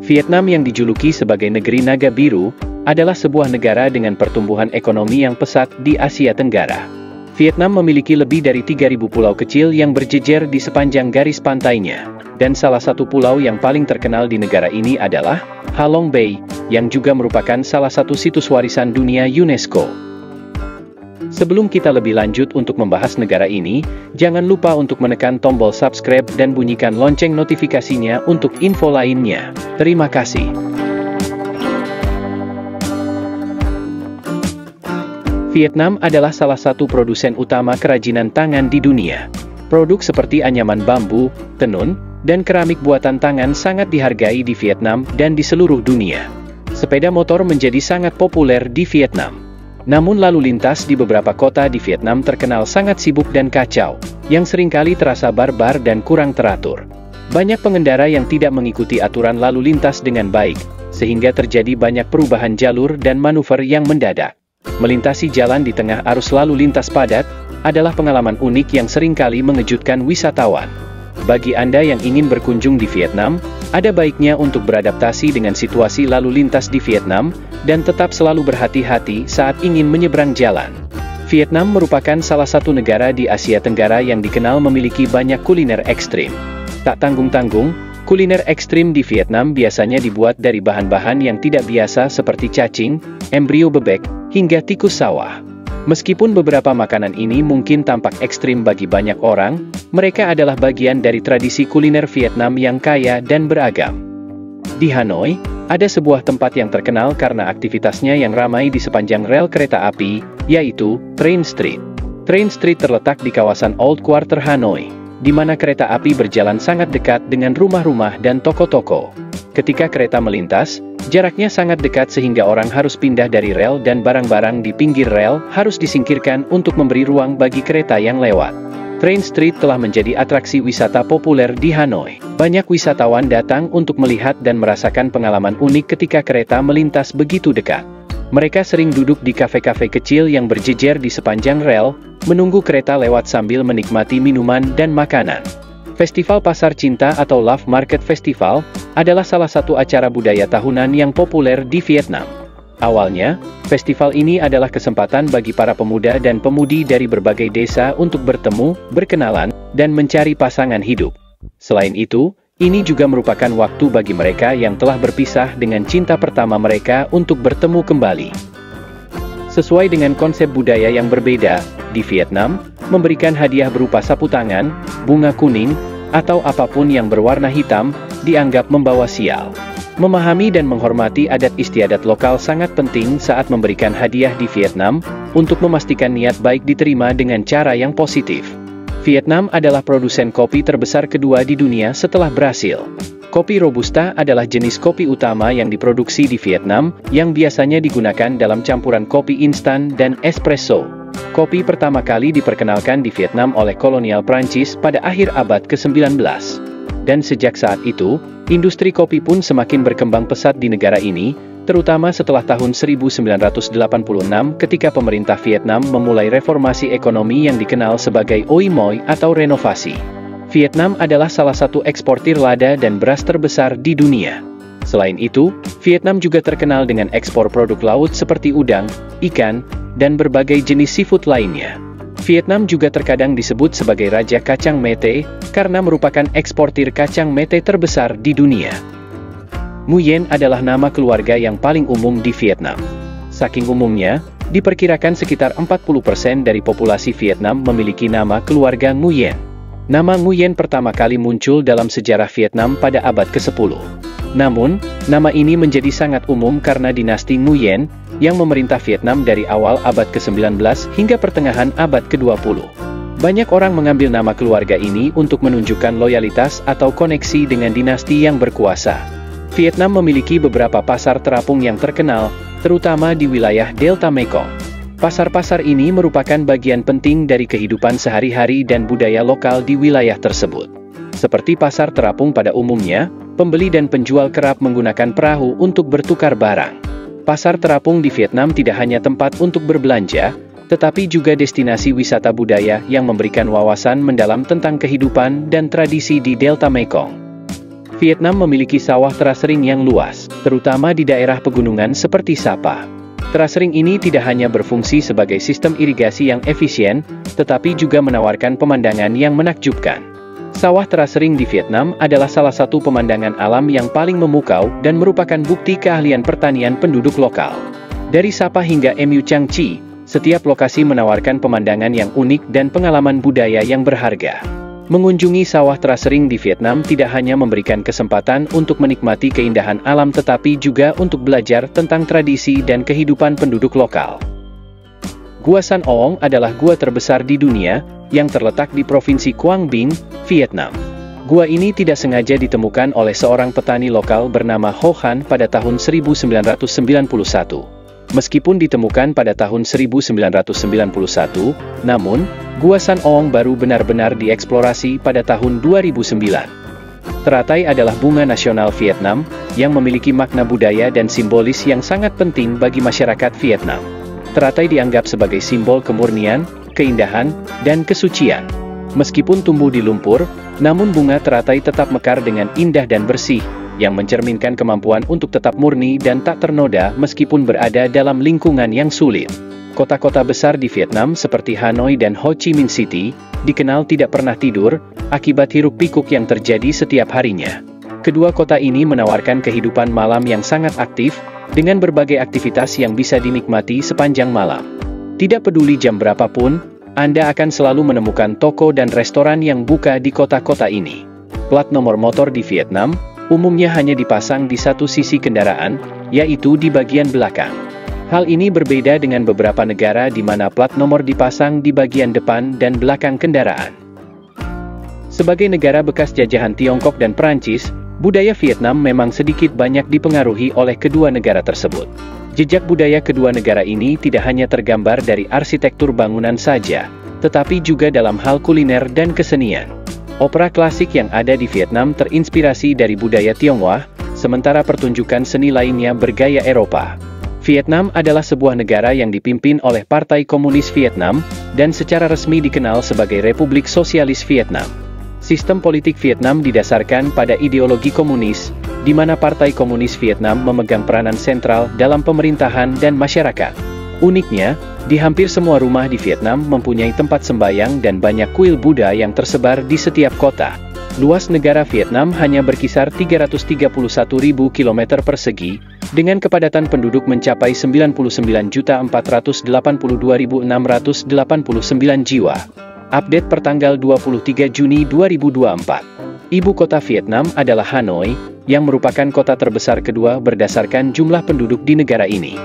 Vietnam yang dijuluki sebagai negeri naga biru, adalah sebuah negara dengan pertumbuhan ekonomi yang pesat di Asia Tenggara. Vietnam memiliki lebih dari 3.000 pulau kecil yang berjejer di sepanjang garis pantainya. Dan salah satu pulau yang paling terkenal di negara ini adalah Ha Long Bay, yang juga merupakan salah satu situs warisan dunia UNESCO. Sebelum kita lebih lanjut untuk membahas negara ini, jangan lupa untuk menekan tombol subscribe dan bunyikan lonceng notifikasinya untuk info lainnya. Terima kasih. Vietnam adalah salah satu produsen utama kerajinan tangan di dunia. Produk seperti anyaman bambu, tenun, dan keramik buatan tangan sangat dihargai di Vietnam dan di seluruh dunia. Sepeda motor menjadi sangat populer di Vietnam. Namun lalu lintas di beberapa kota di Vietnam terkenal sangat sibuk dan kacau, yang seringkali terasa barbar dan kurang teratur. Banyak pengendara yang tidak mengikuti aturan lalu lintas dengan baik, sehingga terjadi banyak perubahan jalur dan manuver yang mendadak. Melintasi jalan di tengah arus lalu lintas padat, adalah pengalaman unik yang seringkali mengejutkan wisatawan. Bagi Anda yang ingin berkunjung di Vietnam, ada baiknya untuk beradaptasi dengan situasi lalu lintas di Vietnam, dan tetap selalu berhati-hati saat ingin menyeberang jalan. Vietnam merupakan salah satu negara di Asia Tenggara yang dikenal memiliki banyak kuliner ekstrim. Tak tanggung-tanggung, kuliner ekstrim di Vietnam biasanya dibuat dari bahan-bahan yang tidak biasa seperti cacing, embrio bebek, hingga tikus sawah. Meskipun beberapa makanan ini mungkin tampak ekstrim bagi banyak orang, mereka adalah bagian dari tradisi kuliner Vietnam yang kaya dan beragam. Di Hanoi, ada sebuah tempat yang terkenal karena aktivitasnya yang ramai di sepanjang rel kereta api, yaitu Train Street. Train Street terletak di kawasan Old Quarter Hanoi, di mana kereta api berjalan sangat dekat dengan rumah-rumah dan toko-toko. Ketika kereta melintas, jaraknya sangat dekat sehingga orang harus pindah dari rel dan barang-barang di pinggir rel harus disingkirkan untuk memberi ruang bagi kereta yang lewat. Train Street telah menjadi atraksi wisata populer di Hanoi. Banyak wisatawan datang untuk melihat dan merasakan pengalaman unik ketika kereta melintas begitu dekat. Mereka sering duduk di kafe-kafe kecil yang berjejer di sepanjang rel, menunggu kereta lewat sambil menikmati minuman dan makanan. Festival Pasar Cinta atau Love Market Festival adalah salah satu acara budaya tahunan yang populer di Vietnam. Awalnya, festival ini adalah kesempatan bagi para pemuda dan pemudi dari berbagai desa untuk bertemu, berkenalan, dan mencari pasangan hidup. Selain itu, ini juga merupakan waktu bagi mereka yang telah berpisah dengan cinta pertama mereka untuk bertemu kembali. Sesuai dengan konsep budaya yang berbeda, di Vietnam, memberikan hadiah berupa sapu tangan, bunga kuning, atau apapun yang berwarna hitam, dianggap membawa sial. Memahami dan menghormati adat istiadat lokal sangat penting saat memberikan hadiah di Vietnam, untuk memastikan niat baik diterima dengan cara yang positif. Vietnam adalah produsen kopi terbesar kedua di dunia setelah Brasil. Kopi Robusta adalah jenis kopi utama yang diproduksi di Vietnam, yang biasanya digunakan dalam campuran kopi instan dan espresso. Kopi pertama kali diperkenalkan di Vietnam oleh kolonial Prancis pada akhir abad ke-19. Dan sejak saat itu, industri kopi pun semakin berkembang pesat di negara ini, terutama setelah tahun 1986 ketika pemerintah Vietnam memulai reformasi ekonomi yang dikenal sebagai Oi Moi atau renovasi. Vietnam adalah salah satu eksportir lada dan beras terbesar di dunia. Selain itu, Vietnam juga terkenal dengan ekspor produk laut seperti udang, ikan, dan berbagai jenis seafood lainnya. Vietnam juga terkadang disebut sebagai Raja Kacang Mete, karena merupakan eksportir kacang mete terbesar di dunia. Nguyen adalah nama keluarga yang paling umum di Vietnam. Saking umumnya, diperkirakan sekitar 40% dari populasi Vietnam memiliki nama keluarga Nguyen. Nama Nguyen pertama kali muncul dalam sejarah Vietnam pada abad ke-10. Namun, nama ini menjadi sangat umum karena dinasti Nguyen, yang memerintah Vietnam dari awal abad ke-19 hingga pertengahan abad ke-20. Banyak orang mengambil nama keluarga ini untuk menunjukkan loyalitas atau koneksi dengan dinasti yang berkuasa. Vietnam memiliki beberapa pasar terapung yang terkenal, terutama di wilayah Delta Mekong. Pasar-pasar ini merupakan bagian penting dari kehidupan sehari-hari dan budaya lokal di wilayah tersebut. Seperti pasar terapung pada umumnya, pembeli dan penjual kerap menggunakan perahu untuk bertukar barang. Pasar terapung di Vietnam tidak hanya tempat untuk berbelanja, tetapi juga destinasi wisata budaya yang memberikan wawasan mendalam tentang kehidupan dan tradisi di Delta Mekong. Vietnam memiliki sawah terasering yang luas, terutama di daerah pegunungan seperti Sapa. Terasering ini tidak hanya berfungsi sebagai sistem irigasi yang efisien, tetapi juga menawarkan pemandangan yang menakjubkan. Sawah terasering di Vietnam adalah salah satu pemandangan alam yang paling memukau dan merupakan bukti keahlian pertanian penduduk lokal. Dari Sapa hingga Mu Cang Chi, setiap lokasi menawarkan pemandangan yang unik dan pengalaman budaya yang berharga. Mengunjungi sawah terasering di Vietnam tidak hanya memberikan kesempatan untuk menikmati keindahan alam tetapi juga untuk belajar tentang tradisi dan kehidupan penduduk lokal. Gua San Oong adalah gua terbesar di dunia, yang terletak di Provinsi Quang Binh, Vietnam. Gua ini tidak sengaja ditemukan oleh seorang petani lokal bernama Ho Han pada tahun 1991. Meskipun ditemukan pada tahun 1991, namun, Gua San Oong baru benar-benar dieksplorasi pada tahun 2009. Teratai adalah bunga nasional Vietnam, yang memiliki makna budaya dan simbolis yang sangat penting bagi masyarakat Vietnam. Teratai dianggap sebagai simbol kemurnian, keindahan, dan kesucian. Meskipun tumbuh di lumpur, namun bunga teratai tetap mekar dengan indah dan bersih, yang mencerminkan kemampuan untuk tetap murni dan tak ternoda meskipun berada dalam lingkungan yang sulit. Kota-kota besar di Vietnam seperti Hanoi dan Ho Chi Minh City, dikenal tidak pernah tidur, akibat hiruk-pikuk yang terjadi setiap harinya. Kedua kota ini menawarkan kehidupan malam yang sangat aktif, dengan berbagai aktivitas yang bisa dinikmati sepanjang malam. Tidak peduli jam berapapun, Anda akan selalu menemukan toko dan restoran yang buka di kota-kota ini. Plat nomor motor di Vietnam, umumnya hanya dipasang di satu sisi kendaraan, yaitu di bagian belakang. Hal ini berbeda dengan beberapa negara di mana plat nomor dipasang di bagian depan dan belakang kendaraan. Sebagai negara bekas jajahan Tiongkok dan Perancis, budaya Vietnam memang sedikit banyak dipengaruhi oleh kedua negara tersebut. Jejak budaya kedua negara ini tidak hanya tergambar dari arsitektur bangunan saja, tetapi juga dalam hal kuliner dan kesenian. Opera klasik yang ada di Vietnam terinspirasi dari budaya Tionghoa, sementara pertunjukan seni lainnya bergaya Eropa. Vietnam adalah sebuah negara yang dipimpin oleh Partai Komunis Vietnam, dan secara resmi dikenal sebagai Republik Sosialis Vietnam. Sistem politik Vietnam didasarkan pada ideologi komunis, di mana Partai Komunis Vietnam memegang peranan sentral dalam pemerintahan dan masyarakat. Uniknya, di hampir semua rumah di Vietnam mempunyai tempat sembayang dan banyak kuil Buddha yang tersebar di setiap kota. Luas negara Vietnam hanya berkisar 331.000 km persegi, dengan kepadatan penduduk mencapai 99.482.689 jiwa. Update pertanggal 23 Juni 2024. Ibu kota Vietnam adalah Hanoi, yang merupakan kota terbesar kedua berdasarkan jumlah penduduk di negara ini.